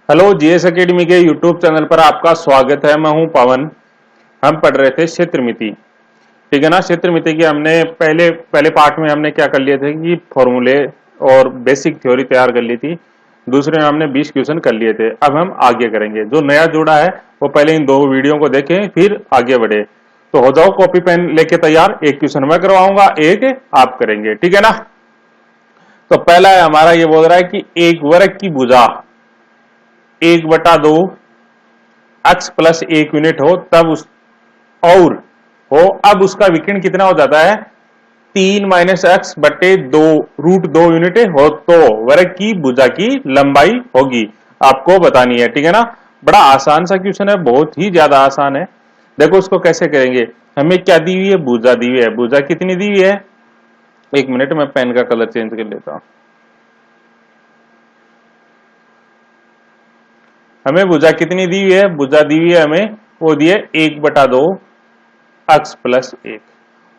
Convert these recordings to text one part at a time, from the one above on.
Hello, GS academy के YouTube channel पर आपका स्वागत है। मैं हूं पवन। हम पढ़ रहे थे क्षेत्रमिति। ठीक है ना। क्षेत्रमिति की हमने पहले पहले पार्ट में हमने क्या कर लिए थे कि फॉर्मूले और बेसिक थ्योरी तैयार कर ली थी। दूसरे में हमने 20 क्वेश्चन कर लिए थे। अब हम आगे करेंगे। जो नया जुड़ा है वो पहले इन दो वीडियो को देखें, फिर आगे बढ़े। तो हो जाओ कॉपी पेन लेके तैयार। एक क्वेश्चन मैं करवाऊंगा, एक आप करेंगे। ठीक है ना। तो पहला है हमारा, ये बोल रहा है कि एक वर्ग की भुजा 1/2 x प्लस 1 यूनिट हो तब उस और हो अब उसका विकिरण कितना हो जाता है 3-x/2 यूनिट हो तो वर्ग की भुजा की लंबाई होगी। आपको बतानी है। ठीक है ना। बड़ा आसान सा क्वेश्चन है, बहुत ही ज्यादा आसान है। देखो उसको कैसे करेंगे। हमें क्या दी हुई है, भुजा दी हुई है। भुजा कितनी दी हुई है, एक मिनट में पेन का कलर चेंज कर लेता हूं। हमें भुजा कितनी दी हुई है, भुजा दी हुई है हमें, वो दी है 1/2 x प्लस 1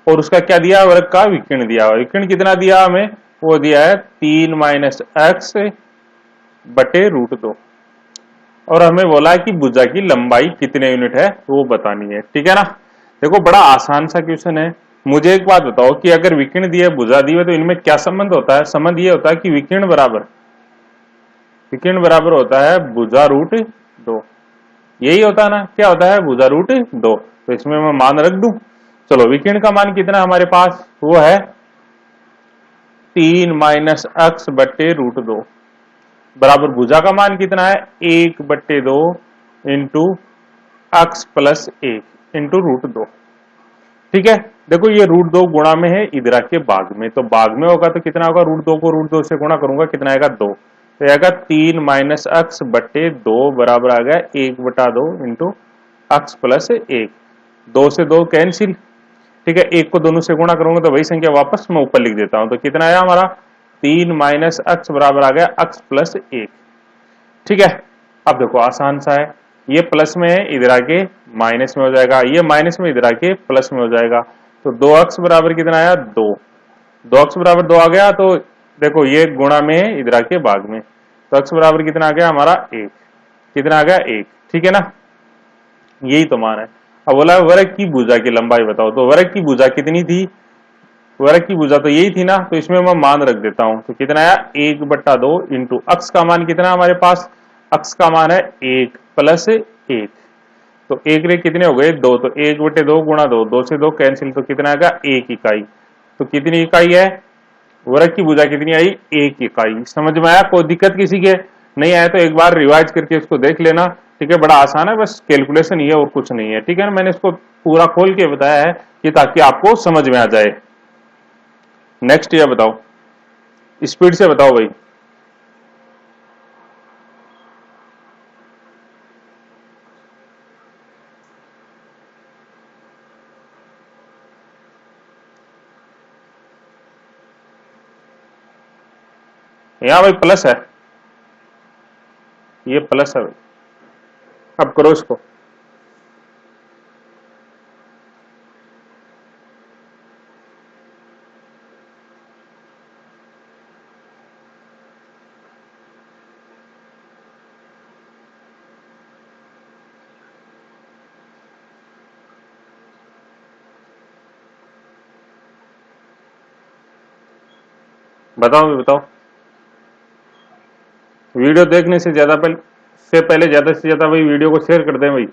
और उसका क्या दिया, वर्ग का विकिरण दिया। विकिरण कितना दिया हमें, वो दिया है 3-x/√2 और हमें बोला है कि भुजा की लंबाई कितने यूनिट है वो बतानी है। ठीक है ना। देखो बड़ा आसान सा क्वेश्चन है। मुझे एक बात बताओ कि अगर विकिरण दिया भुजा दी है तो इनमें क्या संबंध होता है। संबंध ये होता है कि विकिरण बराबर होता है भुजा√2। यही होता है ना। क्या होता है, भुजा√2। तो इसमें मैं मान रख दूं। चलो विकिरण का मान कितना हमारे पास, वो है 3-x/√2 बराबर भुजा का मान कितना है 1/2 इंटू x प्लस 1 इंटू √2। ठीक है। देखो ये √2 गुणा में है, इधर आके भाग में, तो भाग में होगा तो कितना होगा, √2 को √2 से गुणा करूंगा कितना आएगा 2, तो आएगा 3-x/2 बराबर आ गया 1/2 इंटू x प्लस 1। 2 से 2 कैंसिल। ठीक है। एक को दोनों से गुणा करूंगा तो वही संख्या वापस मैं ऊपर लिख देता हूं। तो कितना आया हमारा 3-x बराबर आ गया x प्लस 1। ठीक है। अब देखो आसान सा है। ये प्लस में है, इधर आके माइनस में हो जाएगा। ये माइनस में इधर आके प्लस में हो जाएगा। तो 2x बराबर कितना आया 2। 2x बराबर 2 आ गया। तो देखो ये गुणा में है, इधर आके भाग में, तो x बराबर कितना आ गया हमारा 1। कितना आ गया 1। ठीक है ना। यही तो मान है। अब बोला वर्ग की भुजा की लंबाई बताओ। तो वर्ग की भुजा कितनी थी, वर्ग की भुजा तो यही थी ना। तो इसमें मैं मान रख देता हूं। तो कितना आया 1/2 इंटू x का मान कितना हमारे पास, x का मान है 1 प्लस 1। तो 1 रे कितने हो गए 2, तो 1/2 गुणा 2, 2 से 2 कैंसिल, तो कितना आएगा 1 इकाई। तो कितनी इकाई है, वर्ग की भुजा कितनी आई 1 इकाई। समझ में आया। कोई दिक्कत किसी के नहीं आया तो एक बार रिवाइज करके इसको देख लेना। ठीक है। बड़ा आसान है, बस कैलकुलेशन ही है और कुछ नहीं है। ठीक है ना। मैंने इसको पूरा खोल के बताया है कि ताकि आपको समझ में आ जाए। नेक्स्ट ये बताओ, स्पीड से बताओ भाई। यहां भाई प्लस है, ये प्लस है भाई। अब करो इसको। बताओ भाई बताओ। वीडियो देखने से पहले ज्यादा से ज्यादा भाई वीडियो को शेयर कर दें भाई।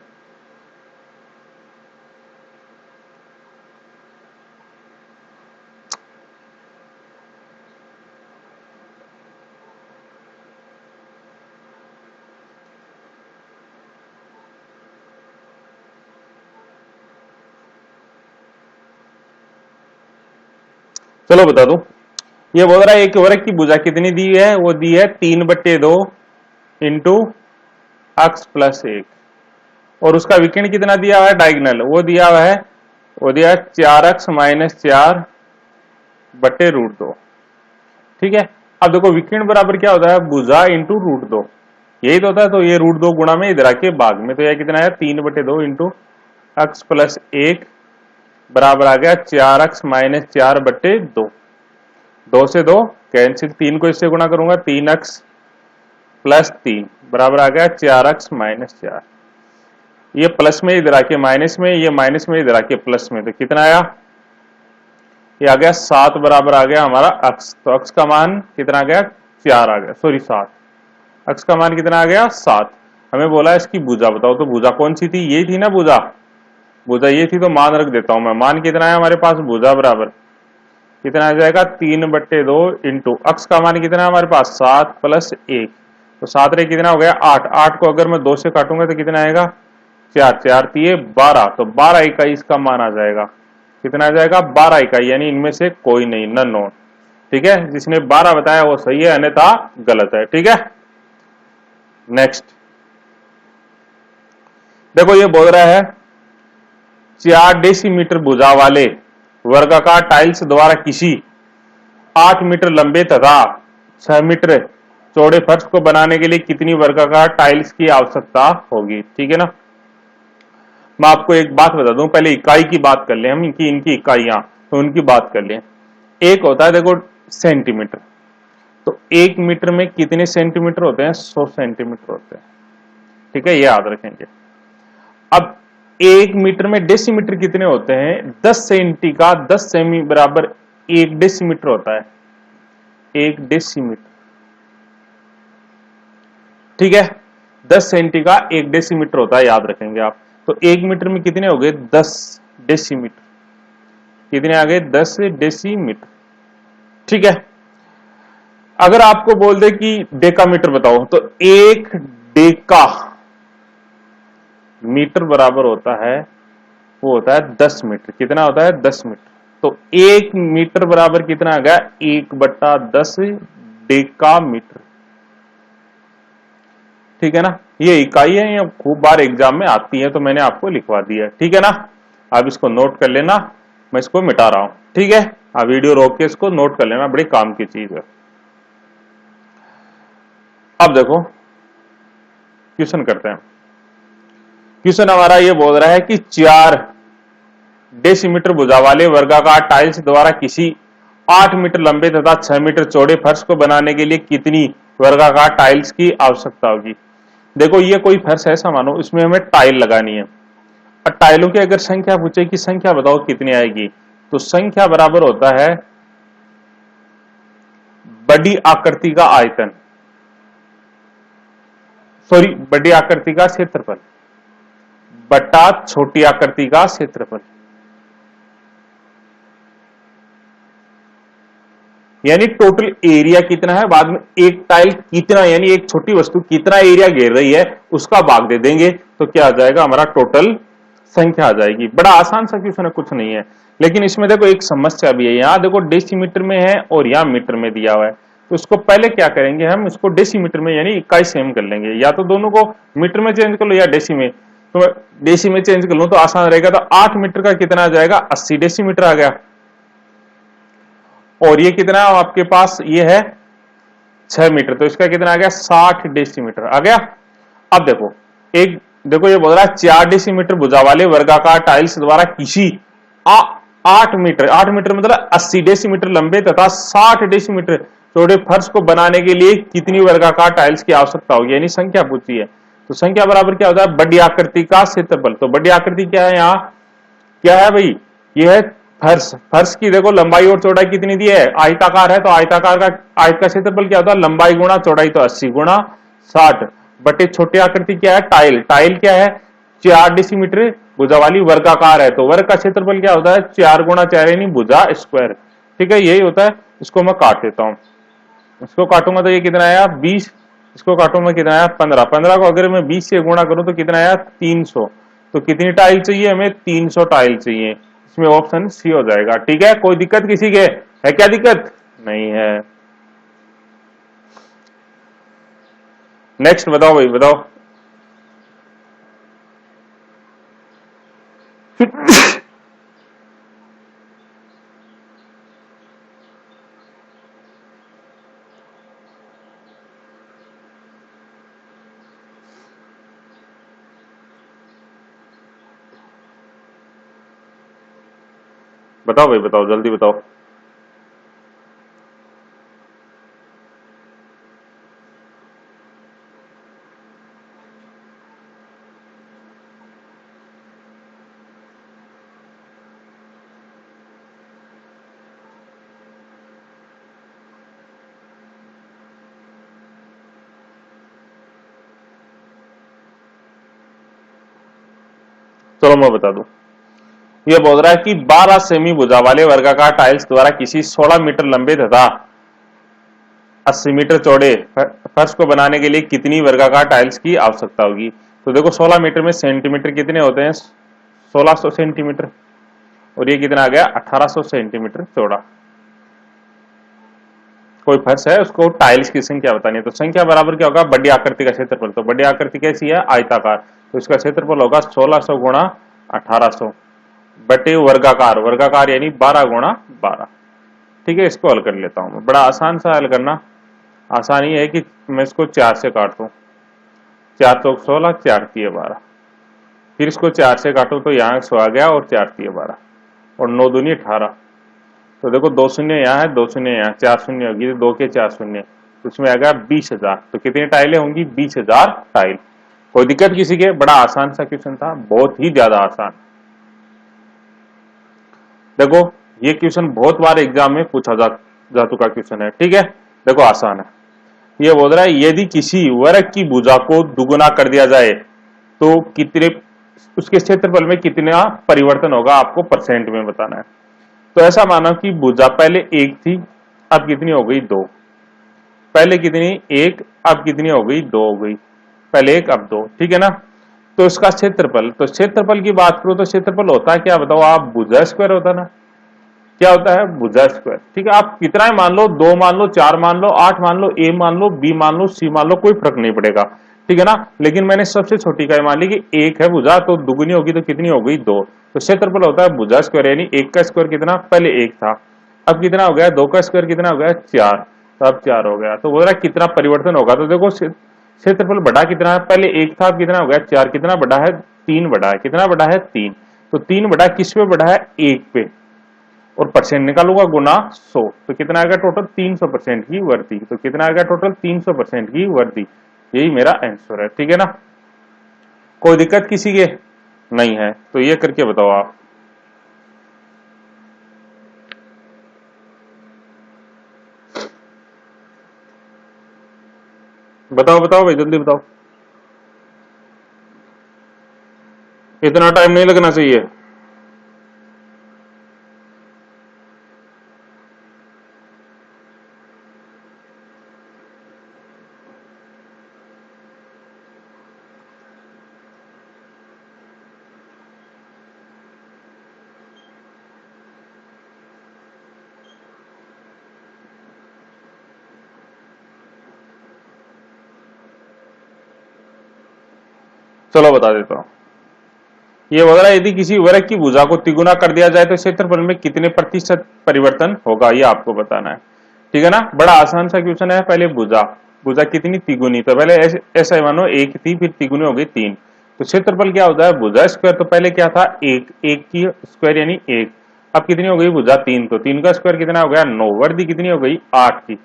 चलो बता दो। ये बोल रहा है एक वर्ग की भुजा कितनी दी है, वो दी है 3/2 इंटू x प्लस 1 और उसका विकिरण कितना दिया हुआ है, डायगनल वो दिया हुआ है, वो दिया है 4x माइनस 4/√2। ठीक है। अब देखो विकिरण बराबर क्या होता है, भुजा इंटू √2, यही तो होता है। तो ये √2 गुणा में इधर आके भाग में, तो यह कितना है 3/2 इंटू x प्लस 1 बराबर आ गया 4x माइनस 4/2। 2 से 2 कैंसिल, 3 को इससे गुणा करूंगा 3x प्लस 3, बराबर आ गया 4x माइनस 4। ये प्लस में इधर आके माइनस में, ये माइनस में इधर आके प्लस में, तो कितना आया? ये आ गया 7 बराबर आ गया हमारा x। तो x का मान कितना आ गया? 4 आ गया, सॉरी 7। x का मान कितना आ गया? 7। हमें बोला इसकी भुजा बताओ, तो भुजा कौन सी थी? ये थी ना भुजा, भुजा ये थी, तो मान रख देता हूं मैं। मान कितना है हमारे पास? भुजा बराबर कितना आ जाएगा? 3/2 इंटू x का मान कितना है हमारे पास? 7 प्लस 1, तो 7 रे कितना हो गया? 8। 8 को अगर मैं 2 से काटूंगा तो कितना आएगा? 4। 4 3 12, तो 12 इकाई इसका मान आ जाएगा। कितना आ जाएगा? 12 इकाई, यानी इनमें से कोई नहीं, नन नोन। ठीक है, जिसने 12 बताया वो सही है, अन्यथा गलत है। ठीक है, नेक्स्ट देखो, ये बोल रहा है 4 डेसीमीटर भुजा वाले वर्गाकार टाइल्स द्वारा किसी 8 मीटर लंबे तथा 6 मीटर चौड़े फर्श को बनाने के लिए कितनी वर्गाकार टाइल्स की आवश्यकता होगी? ठीक है ना। मैं आपको एक बात बता दूं, पहले इकाई की बात कर ले हम, इनकी इकाइयां, तो उनकी बात कर ले। एक होता है देखो सेंटीमीटर, तो 1 मीटर में कितने सेंटीमीटर होते हैं? 100 सेंटीमीटर होते हैं। ठीक है, ये याद रखेंगे। अब 1 मीटर में डेसीमीटर कितने होते हैं? 10 सेंटी का 10 सेमी बराबर 1 डेसीमीटर होता है, 1 डेसीमीटर। ठीक है, 10 सेंटी का 1 डेसीमीटर होता है, याद रखेंगे आप। तो 1 मीटर में कितने हो गए? 10 डेसीमीटर। कितने आ गए? 10 डेसीमीटर। ठीक है, अगर आपको बोल दे कि डेकामीटर बताओ, तो 1 डेका मीटर बराबर होता है, वो होता है 10 मीटर। कितना होता है? 10 मीटर। तो 1 मीटर बराबर कितना आ गया? 1/10 डेका मीटर। ठीक है ना, ये इकाई है, ये खूब बार एग्जाम में आती है, तो मैंने आपको लिखवा दिया। ठीक है ना, आप इसको नोट कर लेना, मैं इसको मिटा रहा हूं। ठीक है, आप वीडियो रोक के इसको नोट कर लेना, बड़ी काम की चीज है। अब देखो क्वेश्चन करते हैं। क्वेश्चन हमारा ये बोल रहा है कि 4 डेसीमीटर भुजा वाले वर्गाकार टाइल्स द्वारा किसी 8 मीटर लंबे तथा 6 मीटर चौड़े फर्श को बनाने के लिए कितनी वर्गाकार टाइल्स की आवश्यकता होगी? देखो, ये कोई फर्श ऐसा मानो, इसमें हमें टाइल लगानी है। और टाइलों की अगर संख्या पूछे कि संख्या बताओ कितनी आएगी, तो संख्या बराबर होता है बड़ी आकृति का आयतन, सॉरी बड़ी आकृति का क्षेत्रफल बटा छोटी आकृति का क्षेत्रफल। यानी टोटल एरिया कितना है, बाद में एक टाइल कितना, यानी एक छोटी वस्तु कितना एरिया घेर रही है, उसका भाग दे देंगे, तो क्या आ जाएगा? हमारा टोटल संख्या आ जाएगी। बड़ा आसान सा क्वेश्चन है, कुछ नहीं है। लेकिन इसमें देखो एक समस्या भी है। यहां देखो डेसीमीटर में है और यहां मीटर में दिया हुआ है, तो इसको पहले क्या करेंगे हम, इसको डेसीमीटर में यानी इकाई सेम कर लेंगे। या तो दोनों को मीटर में चेंज कर लो या डेसी में, तो डेसी में चेंज कर लो तो आसान रहेगा। तो 8 मीटर का कितना आ जाएगा? 80 डेसीमीटर आ गया। और ये कितना आपके पास? ये है 6 मीटर, तो इसका कितना आ गया? 60 डेसीमीटर आ गया। अब देखो, एक देखो ये बोल रहा है 4 डेसीमीटर भुजा वाले वर्गाकार टाइल्स द्वारा किसी 8 मीटर, 8 मीटर मतलब 80 डेसीमीटर लंबे तथा 60 डेसीमीटर चौड़े फर्श को बनाने के लिए कितनी वर्गाकार टाइल्स की आवश्यकता होगी? यानी संख्या पूछी है, तो संख्या बराबर क्या होता है? बड़ी आकृति का क्षेत्रफल। तो बड़ी आकृति क्या है? यहाँ क्या है भाई? ये है फर्श। फर्श की देखो लंबाई और चौड़ाई कितनी दी है? आयताकार है, तो आयताकार का आयत का क्षेत्रफल क्या होता है? लंबाई गुणा चौड़ाई, तो 80 गुणा 60 बटे छोटी आकृति क्या है? टाइल। टाइल क्या है? 4 डेसीमीटर भुजा वाली वर्गाकार है, तो वर्ग का क्षेत्रफल क्या होता है? 4 गुणा 4 यानी भुजा स्क्वायर। ठीक है, यही होता है। इसको मैं काट देता हूं, इसको काटूंगा तो ये कितना आया? 20। इसको काटूंगा कितना आया? 15। 15 को अगर मैं 20 से गुणा करूं तो कितना आया? 300। तो कितनी टाइल चाहिए हमें? 300 टाइल चाहिए। इसमें ऑप्शन सी हो जाएगा। ठीक है, कोई दिक्कत किसी के है? क्या दिक्कत नहीं है? नेक्स्ट बताओ भाई, बताओ। बताओ भाई, बताओ, जल्दी बताओ। चलो मैं बता दूं। यह बोल रहा है कि 12 सेमी भुजा वाले वर्गाकार टाइल्स द्वारा किसी 16 मीटर लंबे तथा 80 मीटर चौड़े फर्श को बनाने के लिए कितनी वर्गाकार टाइल्स की आवश्यकता होगी। तो देखो 16 मीटर में सेंटीमीटर कितने होते हैं, 1600 सेंटीमीटर, और ये कितना आ गया 1800 सेंटीमीटर चौड़ा। कोई फर्श है उसको टाइल्स की संख्या बतानी है, तो संख्या बराबर क्या होगा, बड़ी आकृति का क्षेत्रफल। तो बड़ी आकृति कैसी है, आयताकार, तो इसका क्षेत्रफल होगा 1600 गुणा 1800 बटे वर्गाकार, वर्गाकार यानी 12 गुणा 12। ठीक है, इसको हल कर लेता हूं मैं, बड़ा आसान सा हल करना। आसान ये है कि मैं इसको 4 से काट दूं, 4 तो 16, 4 3 12, फिर इसको 4 से काटो तो यहाँ 100 आ गया, और 4 3 12, और 9 दूनी 18। तो देखो 2 शून्य यहाँ है, 2 शून्य यहाँ, 4 शून्य होगी, 2 के 4 शून्य, तो इसमें आ गया 20,000। तो कितनी टाइलें होंगी, 20,000 टाइल। कोई दिक्कत किसी के, बड़ा आसान सा क्वेश्चन था, बहुत ही ज्यादा आसान। देखो ये क्वेश्चन बहुत बार एग्जाम में पूछा जा चुका क्वेश्चन है। ठीक है, देखो आसान है। ये बोल रहा है यदि किसी वर्ग की भुजा को दुगुना कर दिया जाए तो कितने, उसके क्षेत्रफल में कितना परिवर्तन होगा, आपको परसेंट में बताना है। तो ऐसा मानो कि भुजा पहले 1 थी, अब कितनी हो गई 2, पहले कितनी 1, अब कितनी हो गई 2 हो गई, पहले 1 अब 2। ठीक है ना, तो इसका क्षेत्रफल, तो क्षेत्रफल की बात करो तो क्षेत्रफल होता है क्या बताओ आप, भुजा स्क्वायर होता ना, क्या होता है, भुजा स्क्वायर। ठीक है, आप कितना ही मान लो, 2 मान लो, 4 मान लो, 8 मान लो, ए मान लो, बी मान लो, सी मान लो, कोई फर्क नहीं पड़ेगा। ठीक है ना, लेकिन मैंने सबसे छोटी का मान ली कि 1 है भुजा, तो दुगुनी होगी तो कितनी हो गई 2। तो क्षेत्रफल होता है भुजा स्क्वायर, यानी 1 का स्क्वायर कितना, पहले 1 था, अब कितना हो गया, 2 का स्क्वायर कितना हो गया 4, तो अब 4 हो गया। तो बोल रहा है कितना परिवर्तन होगा, तो देखो क्षेत्रफल बढ़ा कितना है, पहले 1 था, अब कितना हो गया 4, कितना बढ़ा है 3 बढ़ा है, कितना बढ़ा है 3। तो 3 बढ़ा किस पे बढ़ा है, 1 पे, और परसेंट निकालूंगा गुना 100, तो कितना आएगा टोटल 300% की वृद्धि। तो कितना आएगा टोटल 300% की वृद्धि, यही मेरा आंसर है। ठीक है ना, कोई दिक्कत किसी के नहीं है, तो ये करके बताओ आप। बताओ बताओ भाई, जल्दी बताओ, इतना टाइम नहीं लगना चाहिए। चलो बता देता हूं। ये बोल रहा है यदि किसी वर्ग की भुजा को तिगुना कर दिया जाए तो क्षेत्रफल में कितने प्रतिशत परिवर्तन होगा, ये आपको बताना है। ठीक है ना, बड़ा आसान सा क्वेश्चन है। पहले भुजा, भुजा कितनी तिगुनी, तो पहले ऐसा मानो 1 थी, फिर तिगुनी हो गई 3, तो क्षेत्रफल क्या होता है, भुजा स्क्वायर, तो पहले क्या था 1, 1 की स्क्वायर यानी 1, अब कितनी हो गई भुजा 3, तो 3 का स्क्वायर कितना हो गया 9, वर्दी कितनी हो गई 8 की,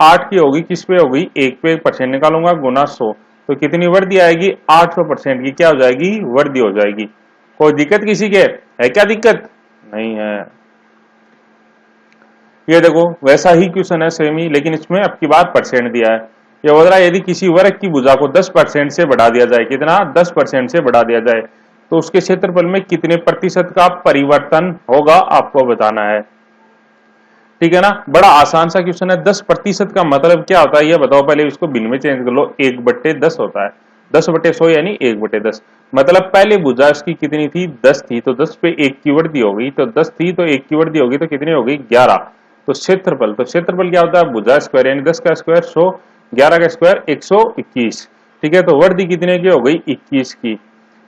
8 की होगी किस पे हो गई 1 पे, परसेंट निकालूंगा गुना 100, तो कितनी वर्दी आएगी 800% की क्या हो जाएगी, वर्दी हो जाएगी। कोई दिक्कत किसी के है क्या, दिक्कत नहीं है। ये देखो वैसा ही क्वेश्चन है सेम ही, लेकिन इसमें अब की बात परसेंट दिया है। ये बोल रहा है यदि किसी वर्ग की भुजा को 10% से बढ़ा दिया जाए, कितना 10% से बढ़ा दिया जाए, तो उसके क्षेत्रफल में कितने प्रतिशत का परिवर्तन होगा, आपको बताना है। ठीक है ना, बड़ा आसान सा क्वेश्चन है। 10% का मतलब क्या होता है ये बताओ, पहले इसको भिन्न में चेंज कर लो, 1/10 होता है, 10/100 यानी 1/10। मतलब पहले भुजा इसकी कितनी थी 10 थी, तो 10 पे 1 की वृद्धि हो गई, तो 10 थी तो 1 की वृद्धि होगी, तो कितनी हो गई 11। तो क्षेत्रफल, तो क्षेत्रफल क्या होता है भुजा स्क्वायर यानी 10 का स्क्वायर 100, 11 का स्क्वायर 121। ठीक है, तो वृद्धि कितने की हो गई 21 की।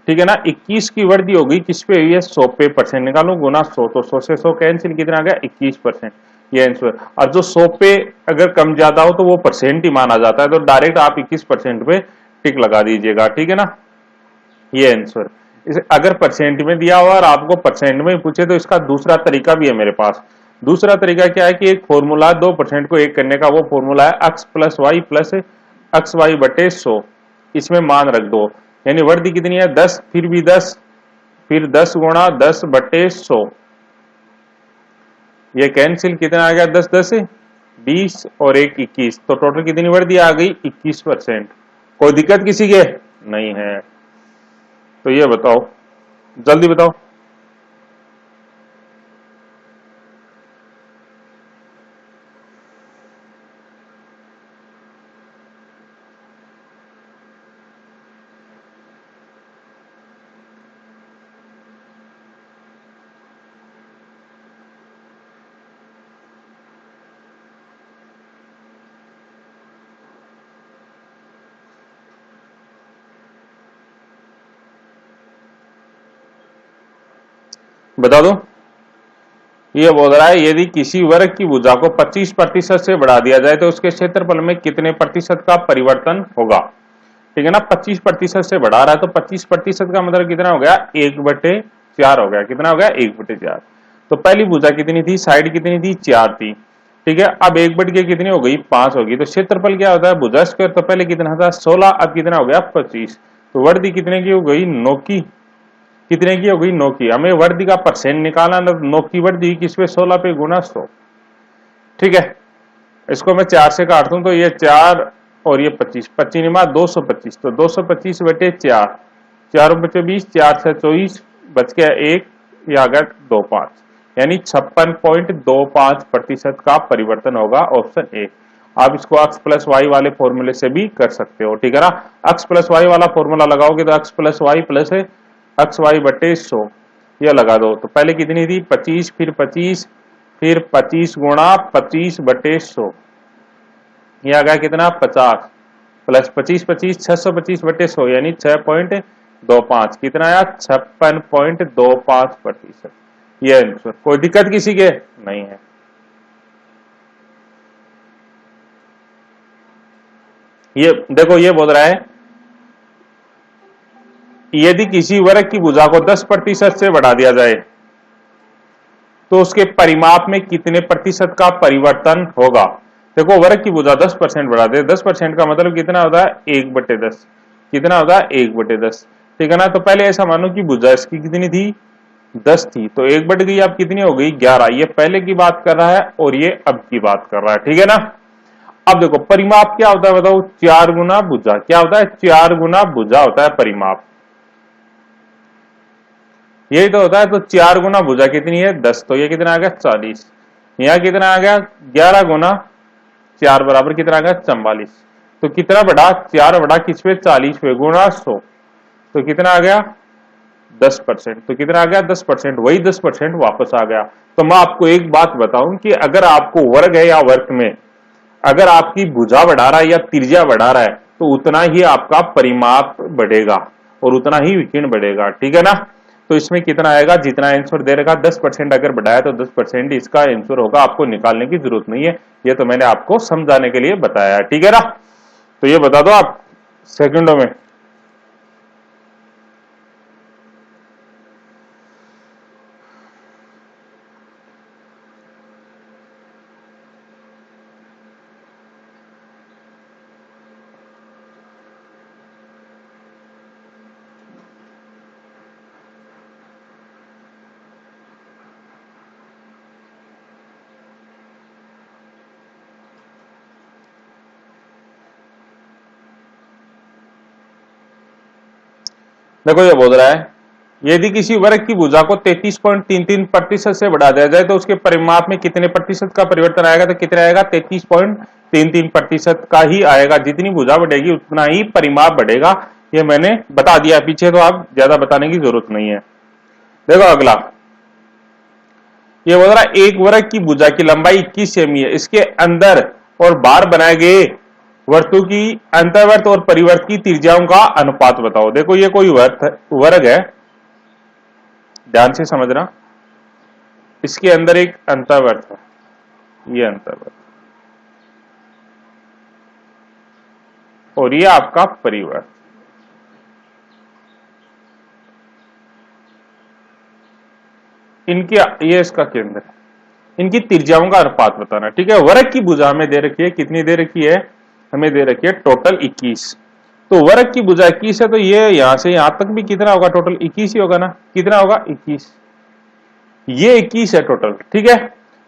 ठीक है ना, 21 की वृद्धि हो गई किस पे हुई है 100 पे, परसेंट निकालो गुना 100, तो 100 से 100 कैंसिल, कितना आ गया 21%, ये आंसर। और जो 100 पे अगर कम ज्यादा हो तो वो परसेंट ही माना जाता है, तो डायरेक्ट आप 21% पे टिक लगा दीजिएगा। ठीक है ना, ये आंसर। इसे अगर परसेंट में दिया हुआ और आपको परसेंट में पूछे तो इसका दूसरा तरीका भी है मेरे पास। दूसरा तरीका क्या है कि एक फॉर्मूला 2% को 1 करने का, वो फॉर्मूला है x plus y plus XY बटे 100, इसमें मान रख दो, यानी वृद्धि कितनी है 10, फिर भी 10, फिर 10 गुणा 10/100, ये कैंसिल, कितना आ गया 10 10 20 और 1 21, तो टोटल कितनी वृद्धि आ गई 21%। कोई दिक्कत किसी के नहीं है, तो ये बताओ जल्दी बताओ। बता दो। ये बोल रहा है यदि किसी वर्ग की भुजा को 25% से बढ़ा दिया जाए तो उसके क्षेत्रफल में कितने प्रतिशत का परिवर्तन होगा। ठीक है ना, 25% से बढ़ा रहा है तो 25% का मतलब कितना हो गया, 1/4 हो गया। कितना हो गया, 1/4। तो पहली भुजा कितनी थी, साइड कितनी थी, 4 थी। ठीक है, अब 1/के कितनी हो गई, 5 होगी। तो क्षेत्रफल क्या होता है, भुजा स्क्वायर तो पहले कितना था 16, अब कितना हो गया 25। तो वर्दी कितने की हो गई, 9 की। कितने की हो गई, 9 की। हमें वर्दी का परसेंट निकालना, 9 की वर्दी किस पे, 16 पे गुना 100। ठीक है, इसको मैं 4 से काट दूं तो ये 4 और ये 25, 25 निमा 225। तो 225/4, 4 बचे 20, 4 से 24, बच गया 1, ये आ गया 25, यानी 56.25% का परिवर्तन होगा, ऑप्शन ए। आप इसको x प्लस वाई वाले फॉर्मूले से भी कर सकते हो। ठीक है ना, x प्लस वाई वाला फॉर्मूला लगाओगे तो x plus y plus x y बटे 100 यह लगा दो। तो पहले कितनी थी 25, फिर 25, फिर 25 गुणा 25/100, यह आ गया कितना 50, प्लस 25 25 625/100 यानी 6.25, कितना आया 56.25%। यह आंसर। कोई दिक्कत किसी के नहीं है। ये देखो, ये बोल रहा है यदि किसी वर्ग की भुजा को 10% से बढ़ा दिया जाए तो उसके परिमाप में कितने प्रतिशत का परिवर्तन होगा। देखो, वर्ग की भुजा 10% बढ़ा दे, 10% का मतलब कितना होता है 1/10। कितना होता है 1/10। ठीक है ना, तो पहले ऐसा मानो कि भुजा इसकी कितनी थी 10 थी, तो 1 बढ़ गई, अब कितनी हो गई 11। ये पहले की बात कर रहा है और ये अब की बात कर रहा है। ठीक है ना, अब देखो परिमाप क्या होता है बताओ, 4 गुना भुजा। क्या होता है, 4 गुना भुजा होता है परिमाप, यही तो होता है। तो 4 गुना भुजा कितनी है 10, तो ये कितना आ गया 40। यहां कितना आ गया 11 गुना 4 बराबर कितना आ गया 44। तो कितना बढ़ा, 4 बढ़ा किस पे 40 पे, गुणा 100, तो कितना आ गया 10%। तो कितना आ गया 10%, वही 10% वापस आ गया। तो मैं आपको एक बात बताऊं कि अगर आपको वर्ग है या वर्ग में अगर आपकी भुजा बढ़ा रहा है या त्रिज्या बढ़ा रहा है तो उतना ही आपका परिमाप बढ़ेगा और उतना ही विकीर्ण बढ़ेगा। ठीक है ना, तो इसमें कितना आएगा, जितना आंसर दे रखा 10% अगर बढ़ाया तो 10% इसका आंसर होगा, आपको निकालने की जरूरत नहीं है। ये तो मैंने आपको समझाने के लिए बताया। ठीक है ना, तो ये बता दो आप सेकंडों में। देखो, ये बोल रहा है यदि किसी वर्ग की भुजा को 33.33% से बढ़ा दिया जाए तो उसके परिमाप में कितने प्रतिशत का परिवर्तन आएगा। तो कितना आएगा 33.33% का ही आएगा। जितनी भुजा बढ़ेगी उतना ही परिमाप बढ़ेगा, ये मैंने बता दिया पीछे, तो आप ज्यादा बताने की जरूरत नहीं है। देखो अगला, ये बोल रहा है एक वर्ग की भुजा की लंबाई 21 सेमी है, इसके अंदर और बाहर बनाए गए वर्तु की अंतर्वर्त और परिवर्त की त्रिज्याओं का अनुपात बताओ। देखो, ये कोई वर्ग है, ध्यान से समझना, इसके अंदर एक अंतर्वर्त है, ये अंतर्वर्त, और ये आपका परिवर्त। इनके, ये इसका केंद्र है, इनकी त्रिज्याओं का अनुपात बताना। ठीक है, वर्ग की भुजा हमें दे रखी है, कितनी दे रखी है, हमें दे रखी है टोटल 21। तो वर्ग की भुजा 21 है, तो ये यहां से यहां तक भी कितना होगा, टोटल 21 ही होगा ना। कितना होगा 21, ये 21 है टोटल। ठीक है,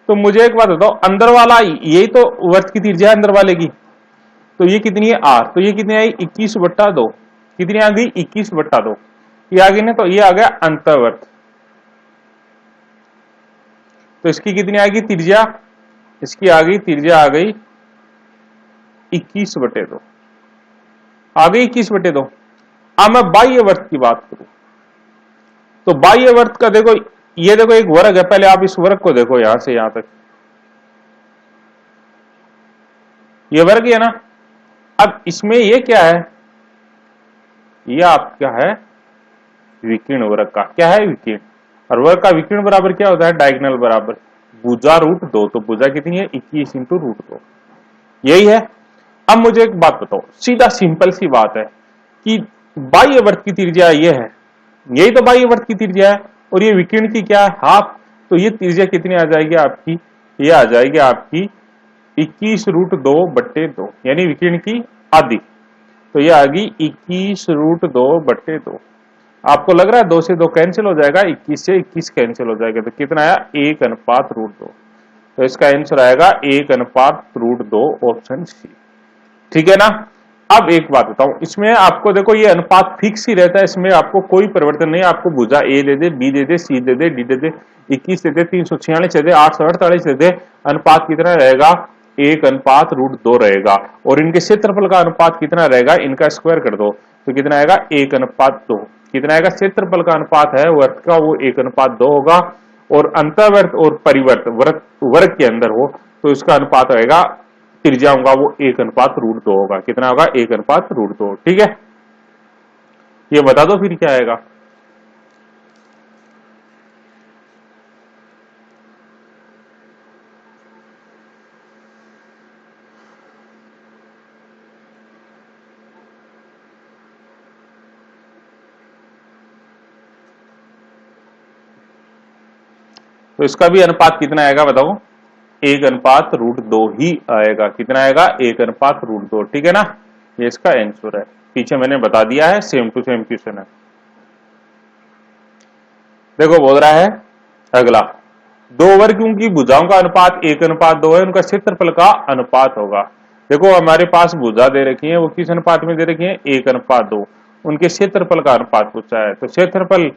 तो मुझे एक बात बताओ, अंदर वाला यही तो वर्ग की त्रिज्या है अंदर वाले की, तो ये कितनी है r, तो ये कितनी आई 21/2, कितनी आ गई 21/2। ये आ गई ना, तो ये आ गया अंतःवर्त। तो इसकी कितनी आएगी त्रिज्या, इसकी आ गई त्रिज्या आ गई 21/2, आ गई 21/2। अब मैं बाह्य वर्त की बात करूं तो बाह्य वर्त का देखो, ये देखो एक वर्ग है, पहले आप इस वर्ग को देखो यहां से यहां तक, ये वर्ग है ना। अब इसमें ये क्या है, ये आपका है विकीर्ण वर्ग का, क्या है विकीर्ण, और वर्ग का विकीर्ण बराबर क्या होता है, डायगोनल बराबर भुजा √2। तो भुजा कितनी है 21 × √2, यही है। अब मुझे एक बात बताओ, सीधा सिंपल सी बात है कि बाह्य वर्त की त्रिज्या ये है, यही तो बाह्य वर्त की त्रिज्या है, और ये विकीर्ण की क्या है, हाफ। तो ये त्रिज्या कितनी आ जाएगी आपकी, ये आ जाएगी आपकी 21 √2/2, यानी विकीर्ण की आधी। तो ये आ गई 21 √2/2। आपको लग रहा है 2 से 2 कैंसिल हो जाएगा, 21 से 21 कैंसिल हो जाएगा, तो कितना आया 1:√2। तो इसका आंसर आएगा 1:√2, ऑप्शन सी, ठीक है ना। अब एक बात बताऊं, इसमें आपको देखो ये अनुपात फिक्स ही रहता है, इसमें आपको कोई परिवर्तन नहीं, आपको भुजा ए दे दे, बी दे दे, सी दे दे, डी दे दे, 21 दे दे, 346 दे दे, 848 दे दे, अनुपात कितना रहेगा 1:√2 रहेगा। और इनके क्षेत्रफल का अनुपात कितना रहेगा, इनका स्क्वायर कर दो तो कितना आएगा 1:2। कितना आएगा, क्षेत्रफल का अनुपात है वर्त का वो 1:2 होगा, और अंतःवर्त और परिवर्त वर्ग के अंदर हो तो इसका अनुपात रहेगा, त्रिज्या होगा वो 1:√2 होगा। कितना होगा 1:√2, ठीक है। ये बता दो फिर क्या आएगा। तो इसका भी अनुपात कितना आएगा बताओ, 1:√2 ही आएगा। कितना आएगा 1:√2, ठीक है ना। ये इसका आंसर है, पीछे मैंने बता दिया है, सेम टू सेम क्वेश्चन है। देखो बोल रहा है अगला, दो वर्गों की भुजाओं का अनुपात 1:2 है, उनका क्षेत्रफल का अनुपात होगा। देखो हमारे पास भुजा दे रखी है, वो किस अनुपात में दे रखी है 1:2, उनके क्षेत्रफल का अनुपात पूछा है। तो क्षेत्रफल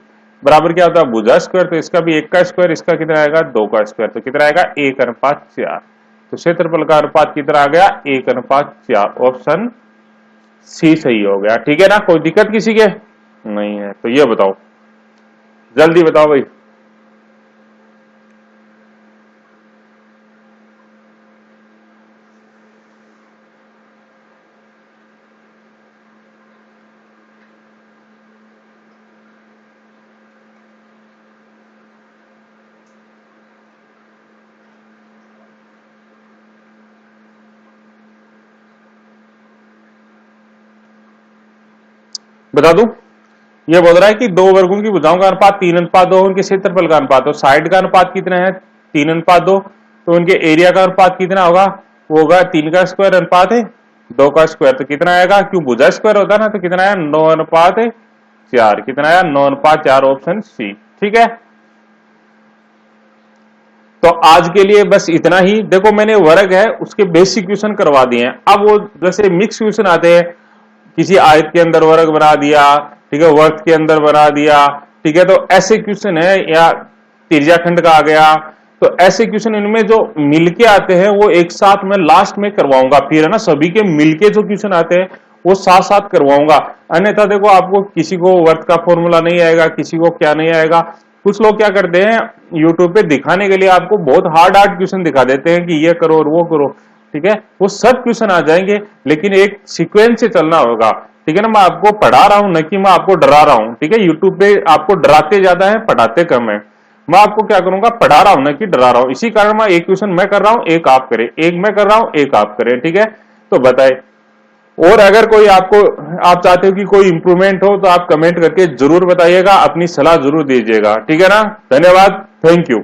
बराबर क्या होता है भुजा स्क्वायर, तो इसका भी 1 का स्क्वायर, इसका कितना आएगा 2 का स्क्वायर, तो कितना आएगा 1:4। तो क्षेत्रफल का अनुपात कितना आ गया 1:4, ऑप्शन सी सही हो गया, ठीक है ना। कोई दिक्कत किसी के नहीं है। तो ये बताओ, जल्दी बताओ भाई। बता दूं, ये बोल रहा है कि दो वर्गों की भुजाओं का अनुपात 3:2, उनके क्षेत्रफल का अनुपात, तो साइड का अनुपात कितना है 3:2, तो उनके एरिया का अनुपात कितना होगा, वो होगा 3 का स्क्वायर अनुपात है 2 का स्क्वायर। तो कितना आएगा, क्यों भुजा स्क्वायर होता है ना, तो कितना आया 9:4। कितना आया 9:4, ऑप्शन सी, ठीक है। तो आज के लिए बस इतना ही। देखो मैंने वर्ग है उसके बेसिक क्वेश्चन करवा दिए हैं। अब वो जैसे मिक्स क्वेश्चन आते हैं, किसी आयत के अंदर वर्ग बना दिया, ठीक है, वर्ग के अंदर बना दिया, ठीक है, तो ऐसे क्वेश्चन है, या त्रिज्याखंड का आ गया, तो ऐसे क्वेश्चन इनमें जो मिलके आते हैं वो एक साथ मैं लास्ट में करवाऊंगा, फिर है ना सभी के मिलके जो क्वेश्चन आते हैं वो साथ साथ करवाऊंगा। अन्यथा देखो आपको किसी को वर्ग का फॉर्मूला नहीं आएगा, किसी को क्या नहीं आएगा। कुछ लोग क्या करते हैं यूट्यूब पे दिखाने के लिए आपको बहुत हार्ड क्वेश्चन दिखा देते हैं कि ये करो और वो करो, ठीक है, वो सब क्वेश्चन आ जाएंगे, लेकिन एक सीक्वेंस से चलना होगा, ठीक है ना। मैं आपको पढ़ा रहा हूं, न कि मैं आपको डरा रहा हूं, ठीक है। यूट्यूब पे आपको डराते ज्यादा है, पढ़ाते कम है। मैं आपको क्या करूंगा, पढ़ा रहा हूं न कि डरा रहा हूं। इसी कारण मैं एक क्वेश्चन मैं कर रहा हूं, एक आप करें, एक मैं कर रहा हूं, एक आप करें, ठीक है। तो बताए, और अगर कोई आपको आप चाहते हो कि कोई इंप्रूवमेंट हो तो आप कमेंट करके जरूर बताइएगा, अपनी सलाह जरूर दीजिएगा, ठीक है ना। धन्यवाद, थैंक यू।